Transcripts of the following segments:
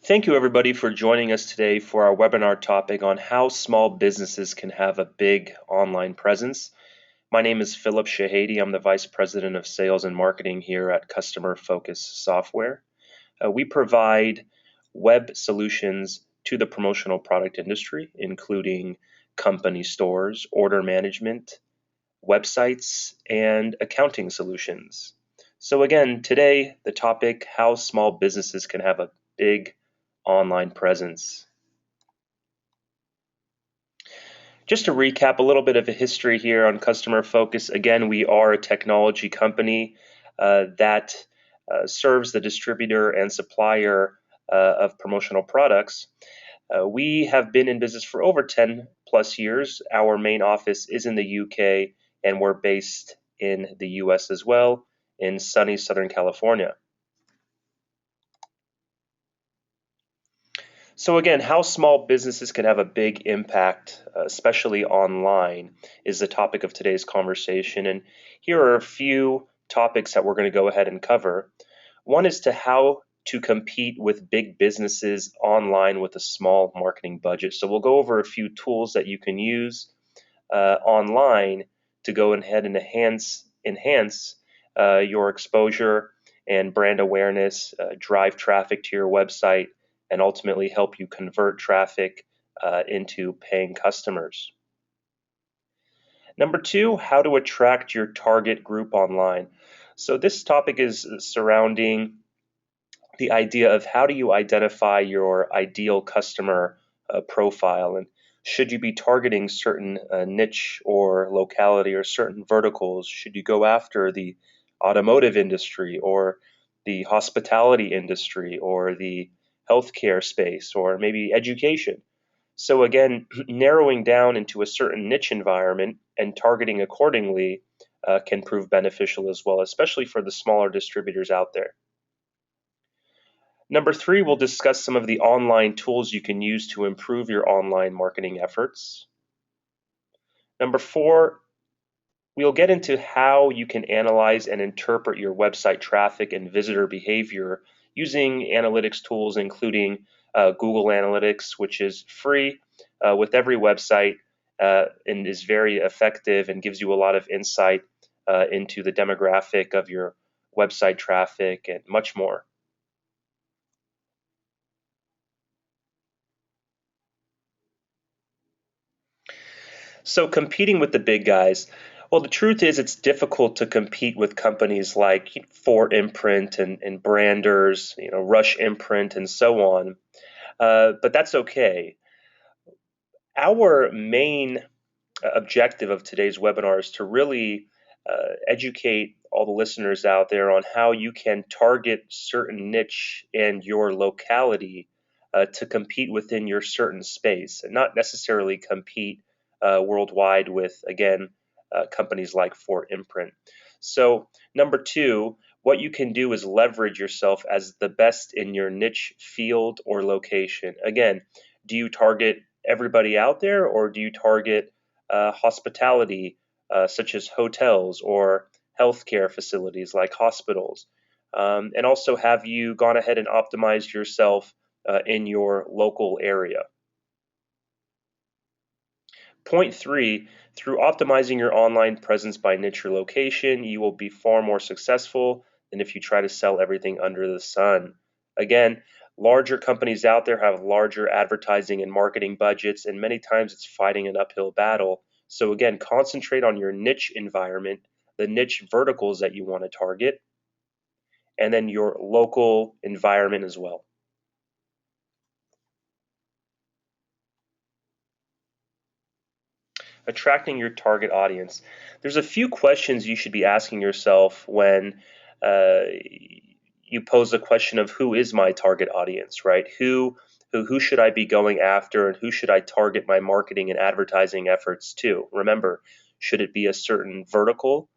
Thank you everybody for joining us today for our webinar topic on how small businesses can have a big online presence. My name is Philip Shahady. I'm the Vice President of Sales and Marketing here at Customer Focus Software. We provide web solutions to the promotional product industry, including company stores, order management, websites, and accounting solutions. So again, today the topic, how small businesses can have a big online presence. Just to recap a little bit of a history here on Customer Focus. Again, we are a technology company that serves the distributor and supplier of promotional products. We have been in business for over 10 plus years. Our main office is in the UK and we're based in the US as well, in sunny Southern California. So again, how small businesses can have a big impact, especially online, is the topic of today's conversation. And here are a few topics that we're going to go ahead and cover. One is to how to compete with big businesses online with a small marketing budget. So we'll go over a few tools that you can use online to go ahead and enhance your exposure and brand awareness, drive traffic to your website, and ultimately help you convert traffic into paying customers. Number two, how to attract your target group online. So this topic is surrounding the idea of how do you identify your ideal customer profile, and should you be targeting certain niche or locality or certain verticals? Should you go after the automotive industry or the hospitality industry or the healthcare space or maybe education? So again, narrowing down into a certain niche environment and targeting accordingly can prove beneficial as well, especially for the smaller distributors out there. Number three, we'll discuss some of the online tools you can use to improve your online marketing efforts. Number four, we'll get into how you can analyze and interpret your website traffic and visitor behavior using analytics tools, including Google Analytics, which is free with every website and is very effective and gives you a lot of insight into the demographic of your website traffic and much more. So competing with the big guys, well, the truth is it's difficult to compete with companies like For Imprint and Branders, Rush Imprint, and so on. But that's okay. Our main objective of today's webinar is to really educate all the listeners out there on how you can target certain niche and your locality to compete within your certain space and not necessarily compete worldwide with, again, companies like For Imprint. So number two, what you can do is leverage yourself as the best in your niche field or location. Again, do you target everybody out there, or do you target hospitality, such as hotels or healthcare facilities like hospitals? And also, have you gone ahead and optimized yourself in your local area? Point three, through optimizing your online presence by niche or location, you will be far more successful than if you try to sell everything under the sun. Again, larger companies out there have larger advertising and marketing budgets, and many times it's fighting an uphill battle. So again, concentrate on your niche environment, the niche verticals that you want to target, and then your local environment as well. Attracting your target audience. There's a few questions you should be asking yourself when you pose the question of who is my target audience, right? Who should I be going after, and who should I target my marketing and advertising efforts to? Remember, should it be a certain vertical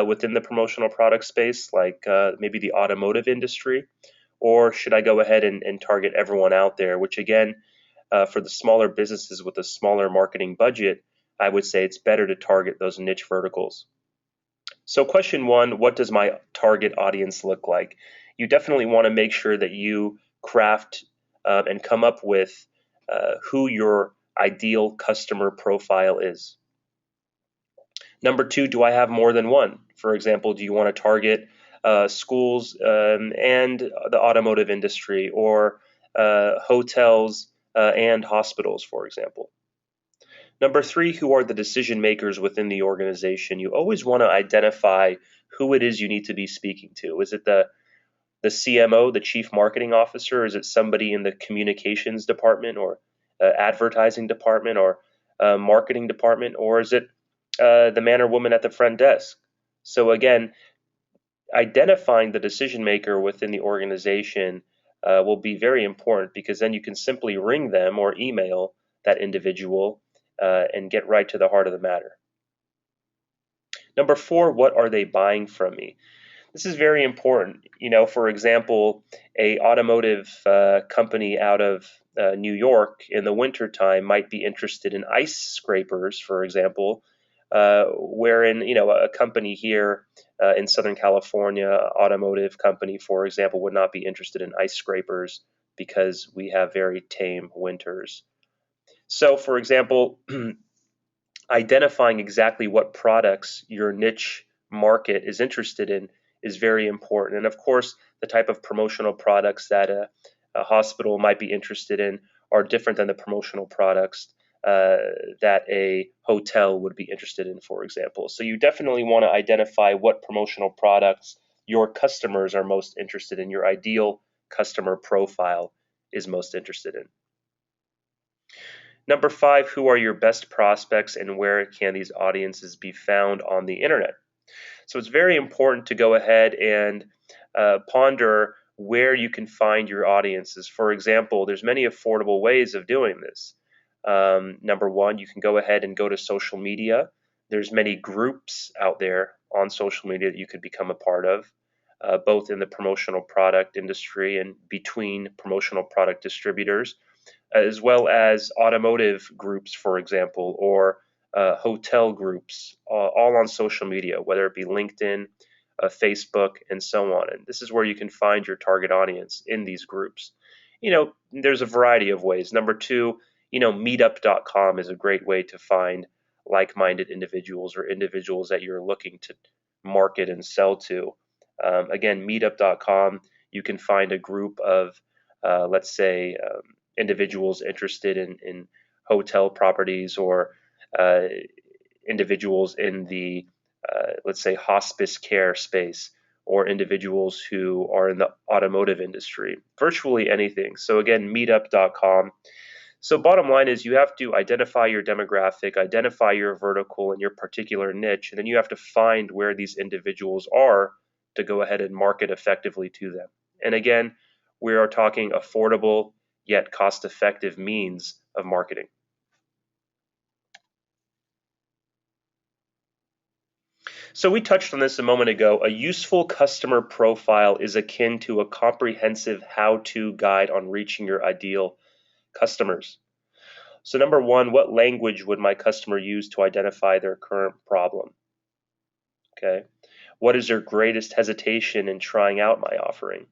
within the promotional product space, like maybe the automotive industry, or should I go ahead and target everyone out there, which again, for the smaller businesses with a smaller marketing budget, I would say it's better to target those niche verticals. So question one, what does my target audience look like? You definitely want to make sure that you craft and come up with who your ideal customer profile is. Number two, do I have more than one? For example, do you want to target schools and the automotive industry, or hotels and hospitals, for example? Number three, who are the decision makers within the organization? You always want to identify who it is you need to be speaking to. Is it the CMO, the chief marketing officer? Is it somebody in the communications department, or advertising department, or marketing department? Or is it the man or woman at the front desk? So again, identifying the decision maker within the organization will be very important, because then you can simply ring them or email that individual and get right to the heart of the matter. Number four, what are they buying from me? This is very important. For example, a automotive company out of New York in the wintertime might be interested in ice scrapers, for example, wherein a company here in Southern California, automotive company, for example, would not be interested in ice scrapers because we have very tame winters. So, for example, identifying exactly what products your niche market is interested in is very important. And of course, the type of promotional products that a hospital might be interested in are different than the promotional products that a hotel would be interested in, for example. So you definitely want to identify what promotional products your customers are most interested in, your ideal customer profile is most interested in. Number five, who are your best prospects and where can these audiences be found on the internet? So it's very important to go ahead and ponder where you can find your audiences. For example, there's many affordable ways of doing this. Number one, you can go ahead and go to social media. There's many groups out there on social media that you could become a part of, both in the promotional product industry and between promotional product distributors, as well as automotive groups, for example, or hotel groups, all on social media, whether it be LinkedIn, Facebook, and so on. And this is where you can find your target audience in these groups. There's a variety of ways. Number two, meetup.com is a great way to find like-minded individuals or individuals that you're looking to market and sell to. Again, meetup.com, you can find a group of, let's say, individuals interested in hotel properties, or uh, individuals in the, let's say, hospice care space, or individuals who are in the automotive industry, virtually anything. So again, meetup.com. So bottom line is, you have to identify your demographic, identify your vertical and your particular niche, and then you have to find where these individuals are to go ahead and market effectively to them. And again, we are talking affordable yet cost-effective means of marketing. So we touched on this a moment ago. A useful customer profile is akin to a comprehensive how-to guide on reaching your ideal customers. So number one, what language would my customer use to identify their current problem? Okay. What is their greatest hesitation in trying out my offering?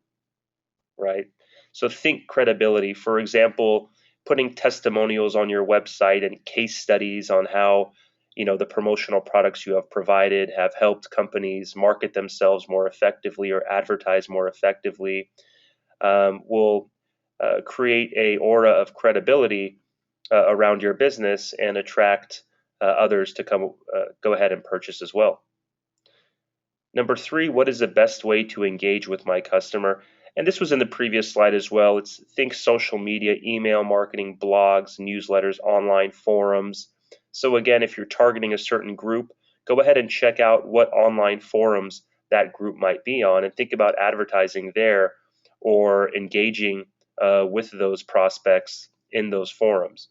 Right. So think credibility. For example, putting testimonials on your website and case studies on how the promotional products you have provided have helped companies market themselves more effectively or advertise more effectively will create a aura of credibility around your business and attract others to go ahead and purchase as well. Number three, what is the best way to engage with my customer? And this was in the previous slide as well. It's think social media, email marketing, blogs, newsletters, online forums. So again, if you're targeting a certain group, go ahead and check out what online forums that group might be on and think about advertising there, or engaging with those prospects in those forums.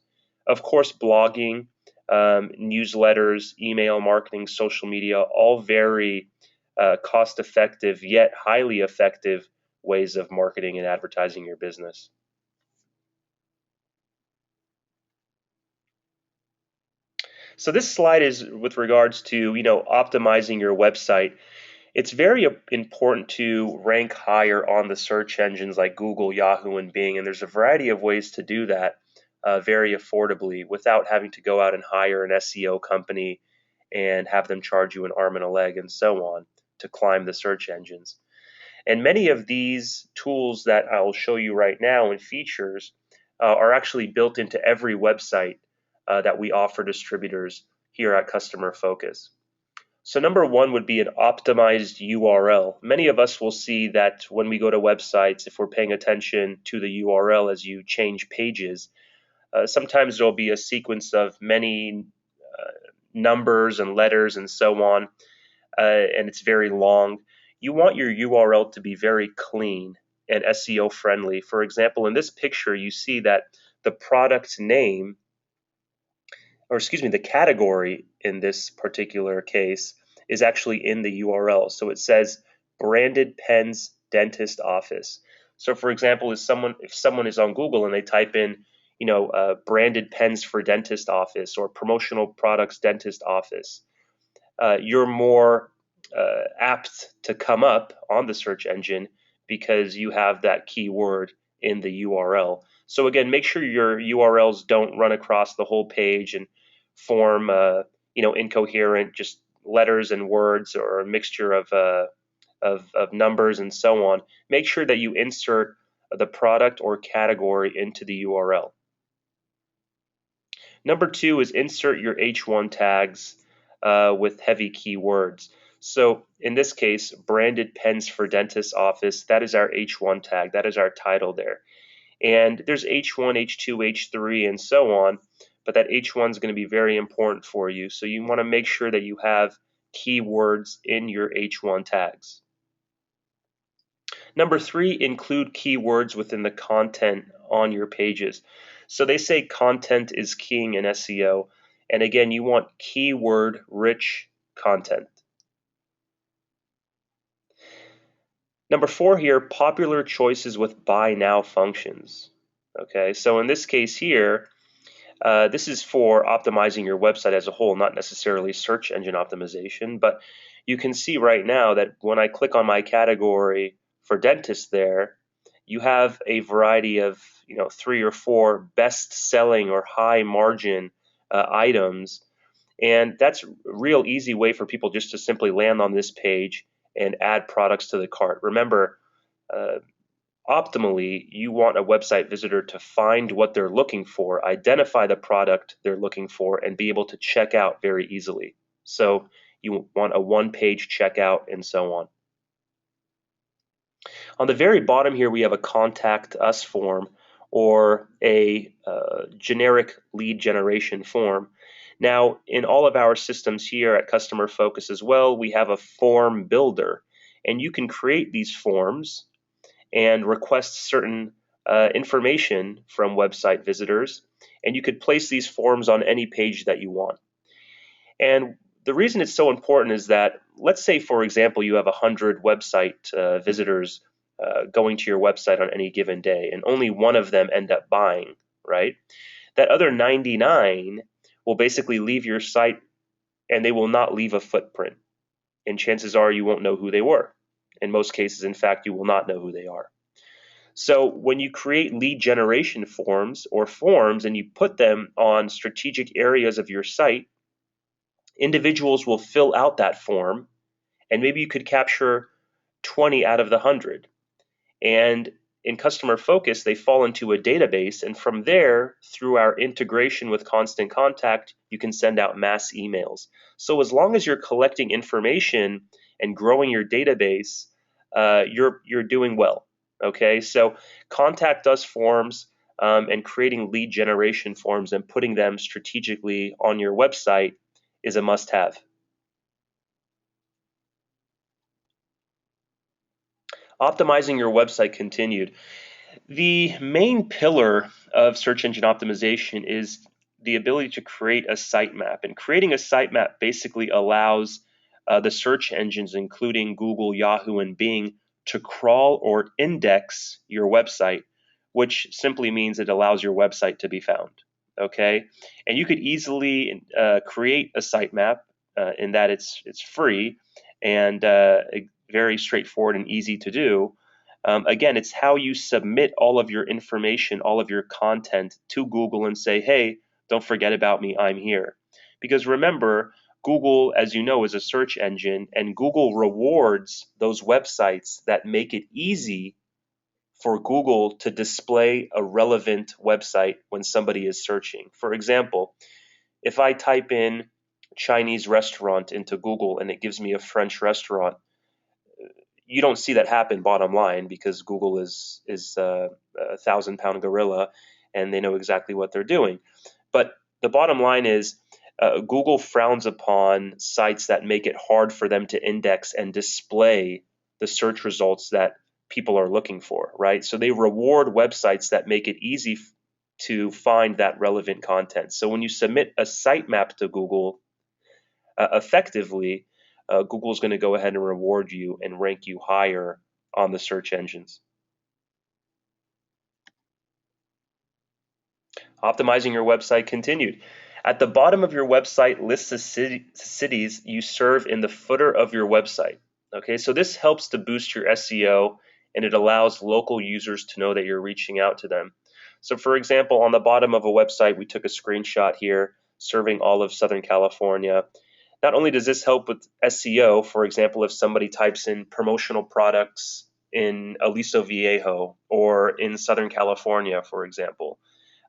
Of course, blogging, newsletters, email marketing, social media, all very cost-effective yet highly effective ways of marketing and advertising your business. So this slide is with regards to optimizing your website. It's very important to rank higher on the search engines like Google, Yahoo, and Bing, and there's a variety of ways to do that very affordably without having to go out and hire an SEO company and have them charge you an arm and a leg and so on to climb the search engines. And many of these tools that I'll show you right now and features are actually built into every website that we offer distributors here at Customer Focus. So number one would be an optimized URL. Many of us will see that when we go to websites, if we're paying attention to the URL as you change pages, sometimes there'll be a sequence of many numbers and letters and so on, and it's very long. You want your URL to be very clean and SEO friendly. For example, in this picture, you see that the product name, or excuse me, the category in this particular case is actually in the URL. So it says branded pens dentist office. So for example, if someone is on Google and they type in, branded pens for dentist office or promotional products dentist office, you're more apt to come up on the search engine because you have that keyword in the URL. So again, make sure your URLs don't run across the whole page and form, incoherent, just letters and words or a mixture of numbers and so on. Make sure that you insert the product or category into the URL. Number two is insert your H1 tags with heavy keywords. So in this case, branded pens for dentist office, that is our H1 tag, that is our title there. And there's H1, H2, H3, and so on, but that H1 is going to be very important for you. So you want to make sure that you have keywords in your H1 tags. Number three, include keywords within the content on your pages. So they say content is king in SEO. And again, you want keyword-rich content. Number four here, popular choices with buy now functions. Okay, so in this case here, this is for optimizing your website as a whole, not necessarily search engine optimization, but you can see right now that when I click on my category for dentist there, you have a variety of 3 or 4 best-selling or high margin items, and that's a real easy way for people just to simply land on this page and add products to the cart. Remember, optimally, you want a website visitor to find what they're looking for, identify the product they're looking for, and be able to check out very easily. So you want a one-page checkout and so on. On the very bottom here, we have a contact us form or a generic lead generation form. Now, in all of our systems here at Customer Focus as well, we have a form builder, and you can create these forms and request certain information from website visitors, and you could place these forms on any page that you want. And the reason it's so important is that, let's say, for example, you have 100 website visitors going to your website on any given day, and only one of them end up buying, right? That other 99 will basically leave your site and they will not leave a footprint. And chances are you won't know who they were. In most cases, in fact, you will not know who they are. So when you create lead generation forms or forms and you put them on strategic areas of your site, individuals will fill out that form, and maybe you could capture 20 out of the 100. And in Customer Focus, they fall into a database, and from there, through our integration with Constant Contact, you can send out mass emails. So as long as you're collecting information and growing your database, you're doing well. Okay, so contact us forms and creating lead generation forms and putting them strategically on your website is a must-have. Optimizing your website continued. The main pillar of search engine optimization is the ability to create a sitemap. And creating a sitemap basically allows the search engines, including Google, Yahoo, and Bing, to crawl or index your website, which simply means it allows your website to be found. Okay, and you could easily create a sitemap in that it's free, and very straightforward and easy to do. Again, it's how you submit all of your information, all of your content to Google and say, hey, don't forget about me, I'm here. Because remember, Google, as you know, is a search engine, and Google rewards those websites that make it easy for Google to display a relevant website when somebody is searching. For example, if I type in Chinese restaurant into Google and it gives me a French restaurant, you don't see that happen bottom line, because Google is a 1,000-pound gorilla and they know exactly what they're doing. But the bottom line is Google frowns upon sites that make it hard for them to index and display the search results that people are looking for, right? So they reward websites that make it easy to find that relevant content. So when you submit a sitemap to Google effectively, Google is going to go ahead and reward you and rank you higher on the search engines. Optimizing your website continued. At the bottom of your website lists the cities you serve in the footer of your website. Okay, so this helps to boost your SEO, and it allows local users to know that you're reaching out to them. So for example, on the bottom of a website, we took a screenshot here serving all of Southern California. Not only does this help with SEO, for example, if somebody types in promotional products in Aliso Viejo or in Southern California, for example,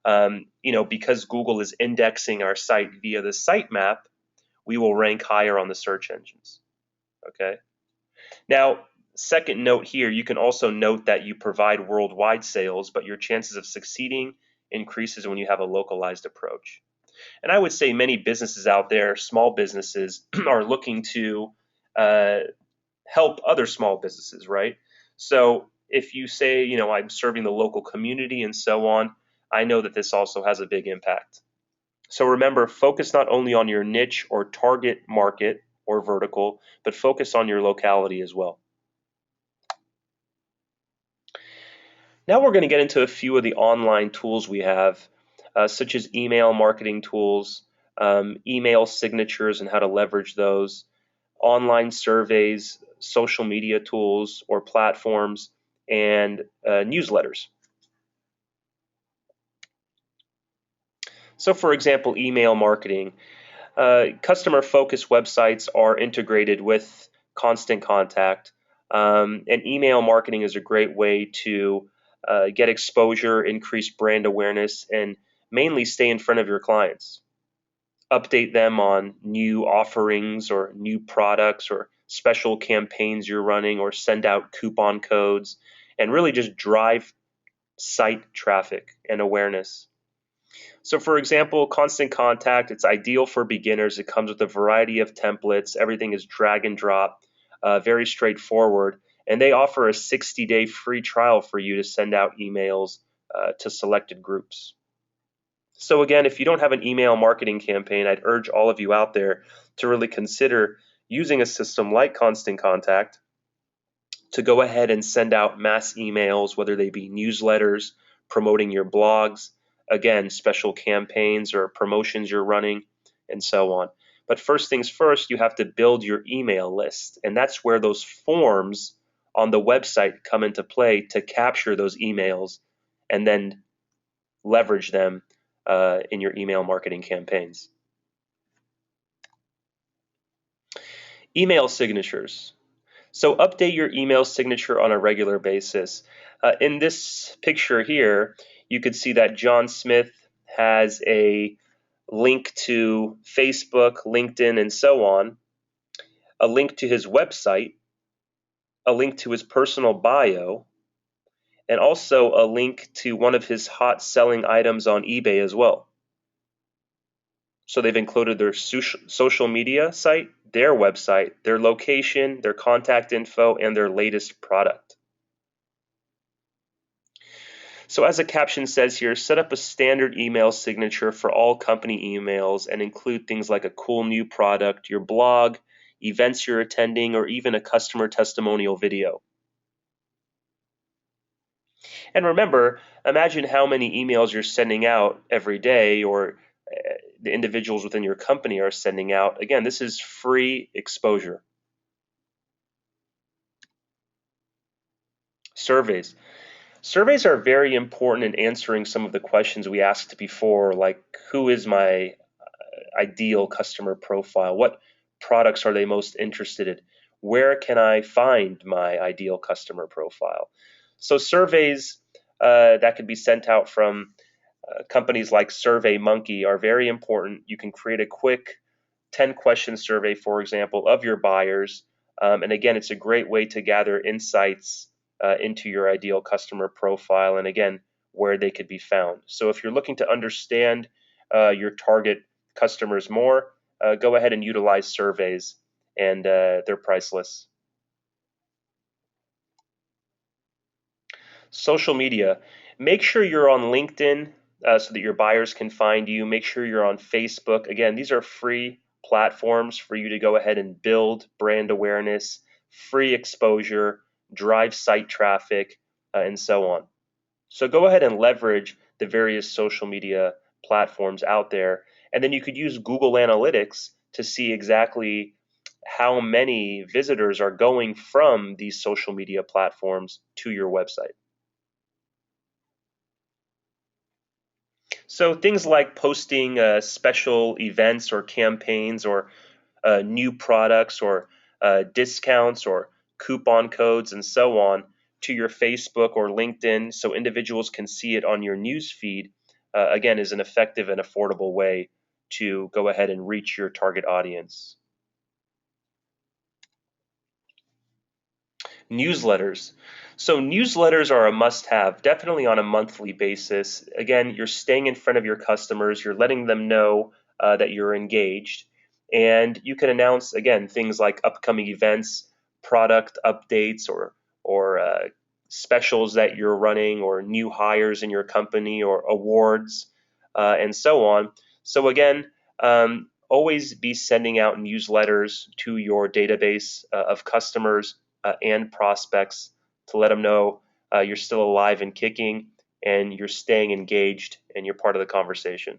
because Google is indexing our site via the sitemap, we will rank higher on the search engines. Okay. Now, second note here, you can also note that you provide worldwide sales, but your chances of succeeding increases when you have a localized approach. And I would say many businesses out there, small businesses, are looking to help other small businesses, right? So if you say, I'm serving the local community and so on, I know that this also has a big impact. So remember, focus not only on your niche or target market or vertical, but focus on your locality as well. Now we're going to get into a few of the online tools we have, such as email marketing tools, email signatures and how to leverage those, online surveys, social media tools or platforms, and newsletters. So for example, email marketing. Customer-focused websites are integrated with Constant Contact, and email marketing is a great way to get exposure, increase brand awareness, and mainly stay in front of your clients. Update them on new offerings or new products or special campaigns you're running, or send out coupon codes, and really just drive site traffic and awareness. So for example, Constant Contact, it's ideal for beginners. It comes with a variety of templates. Everything is drag and drop, very straightforward. And they offer a 60-day free trial for you to send out emails to selected groups. So again, if you don't have an email marketing campaign, I'd urge all of you out there to really consider using a system like Constant Contact to go ahead and send out mass emails, whether they be newsletters, promoting your blogs, again, special campaigns or promotions you're running, and so on. But first things first, you have to build your email list. And that's where those forms on the website come into play to capture those emails and then leverage them in your email marketing campaigns. Email signatures. So update your email signature on a regular basis. In this picture here, you could see that John Smith has a link to Facebook, LinkedIn, and so on, a link to his website, a link to his personal bio, and also a link to one of his hot selling items on eBay as well. So they've included their social media site, their website, their location, their contact info, and their latest product. So as the caption says here, set up a standard email signature for all company emails and include things like a cool new product, your blog, events you're attending, or even a customer testimonial video. And remember, imagine how many emails you're sending out every day, or the individuals within your company are sending out. Again, this is free exposure. Surveys. Surveys are very important in answering some of the questions we asked before, like who is my ideal customer profile? What products are they most interested in? Where can I find my ideal customer profile? So surveys that could be sent out from companies like SurveyMonkey are very important. You can create a quick 10-question survey, for example, of your buyers. And again, it's a great way to gather insights into your ideal customer profile and again, where they could be found. So if you're looking to understand your target customers more, go ahead and utilize surveys, and they're priceless. Social media. Make sure you're on LinkedIn so that your buyers can find you. Make sure you're on Facebook. Again, these are free platforms for you to go ahead and build brand awareness, free exposure, drive site traffic, and so on. So go ahead and leverage the various social media platforms out there. And then you could use Google Analytics to see exactly how many visitors are going from these social media platforms to your website. So things like posting special events or campaigns or new products or discounts or coupon codes and so on to your Facebook or LinkedIn so individuals can see it on your news feed, again, is an effective and affordable way to go ahead and reach your target audience. Newsletters. So newsletters are a must-have, definitely on a monthly basis. Again, you're staying in front of your customers, you're letting them know that you're engaged, and you can announce again things like upcoming events, product updates, or specials that you're running, or new hires in your company, or awards, and so on. So again. Always be sending out newsletters to your database of customers and prospects to let them know you're still alive and kicking and you're staying engaged and you're part of the conversation.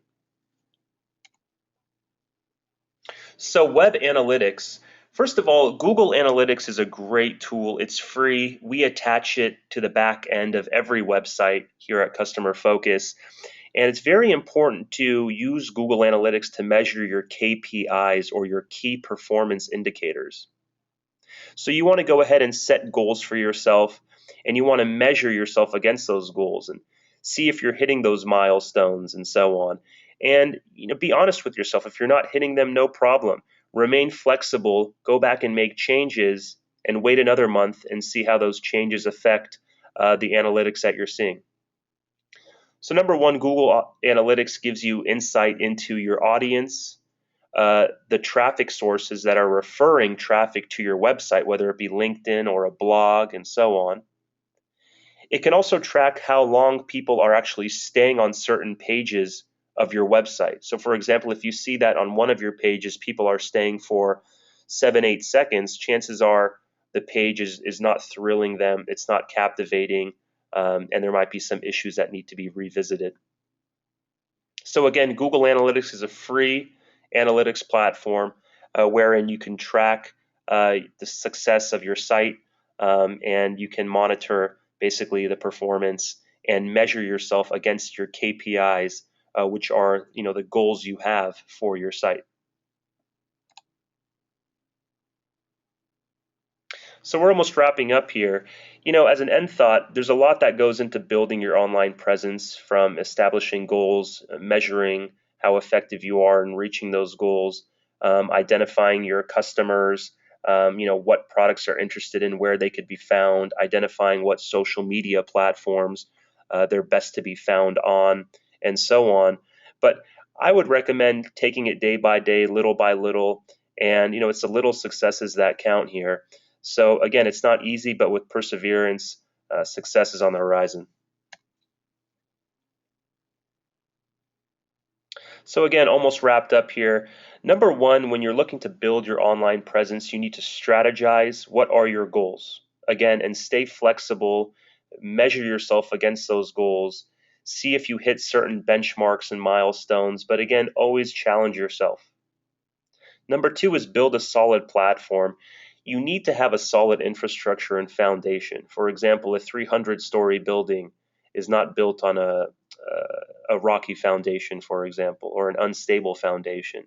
So web analytics, first of all, Google Analytics is a great tool. It's free. We attach it to the back end of every website here at Customer Focus. And it's very important to use Google Analytics to measure your KPIs or your key performance indicators. So you want to go ahead and set goals for yourself, and you want to measure yourself against those goals and see if you're hitting those milestones and so on. And be honest with yourself. If you're not hitting them, no problem. Remain flexible, go back and make changes, and wait another month and see how those changes affect the analytics that you're seeing. So number one, Google Analytics gives you insight into your audience, the traffic sources that are referring traffic to your website, whether it be LinkedIn or a blog and so on. It can also track how long people are actually staying on certain pages of your website. So for example, if you see that on one of your pages, people are staying for 7, 8 seconds, chances are the page is not thrilling them, it's not captivating, and there might be some issues that need to be revisited. So again, Google Analytics is a free analytics platform wherein you can track the success of your site and you can monitor basically the performance and measure yourself against your KPIs, which are the goals you have for your site. So we're almost wrapping up here. As an end thought, there's a lot that goes into building your online presence, from establishing goals, measuring how effective you are in reaching those goals, identifying your customers, what products are interested in, where they could be found, identifying what social media platforms they're best to be found on, and so on. But I would recommend taking it day by day, little by little, and it's the little successes that count here. So again, it's not easy, but with perseverance, success is on the horizon. So again, almost wrapped up here. Number one, when you're looking to build your online presence, you need to strategize. What are your goals? Again, and stay flexible, measure yourself against those goals, see if you hit certain benchmarks and milestones, but again, always challenge yourself. Number two is build a solid platform. you need to have a solid infrastructure and foundation. For example, a 300-story building is not built on a rocky foundation, for example, or an unstable foundation.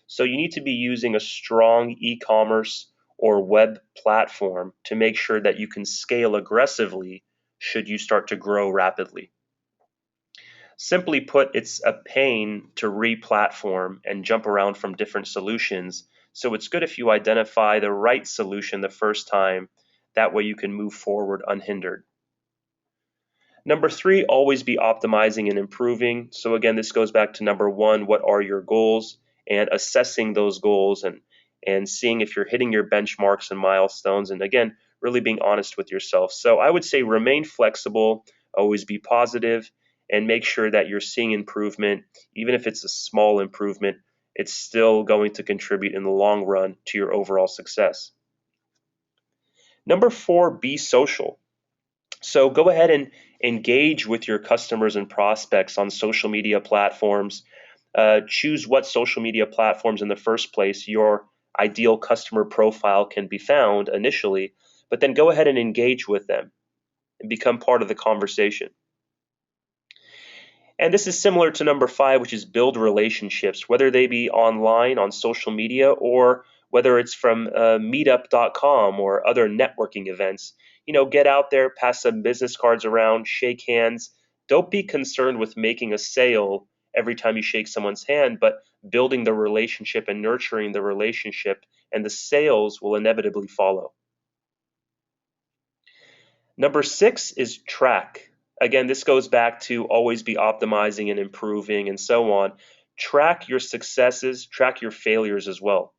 So you need to be using a strong e-commerce or web platform to make sure that you can scale aggressively should you start to grow rapidly. Simply put, it's a pain to re-platform and jump around from different solutions. So it's good if you identify the right solution the first time. That way you can move forward unhindered. Number three, always be optimizing and improving. So again, this goes back to number one, what are your goals? And assessing those goals and seeing if you're hitting your benchmarks and milestones. And again, really being honest with yourself. So I would say remain flexible, always be positive, and make sure that you're seeing improvement. Even if it's a small improvement, it's still going to contribute in the long run to your overall success. Number four, be social. So go ahead and engage with your customers and prospects on social media platforms. Choose what social media platforms in the first place your ideal customer profile can be found initially, but then go ahead and engage with them and become part of the conversation. And this is similar to number five, which is build relationships, whether they be online on social media or whether it's from meetup.com or other networking events. Get out there, pass some business cards around, shake hands. Don't be concerned with making a sale every time you shake someone's hand, but building the relationship and nurturing the relationship, and the sales will inevitably follow. Number six is track. Again, this goes back to always be optimizing and improving and so on. Track your successes, track your failures as well.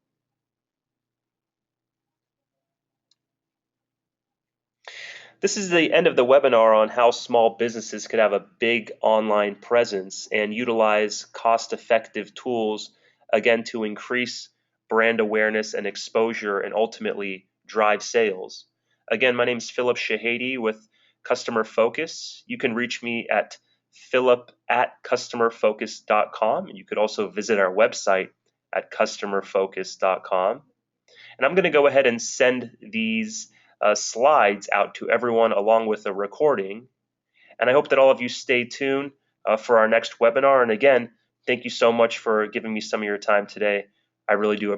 This is the end of the webinar on how small businesses could have a big online presence and utilize cost-effective tools, again, to increase brand awareness and exposure and ultimately drive sales. Again, my name is Philip Shahady with Customer Focus. You can reach me at philip@customerfocus.com, and you could also visit our website at customerfocus.com. And I'm going to go ahead and send these slides out to everyone along with a recording. And I hope that all of you stay tuned for our next webinar. And again, thank you so much for giving me some of your time today. I really do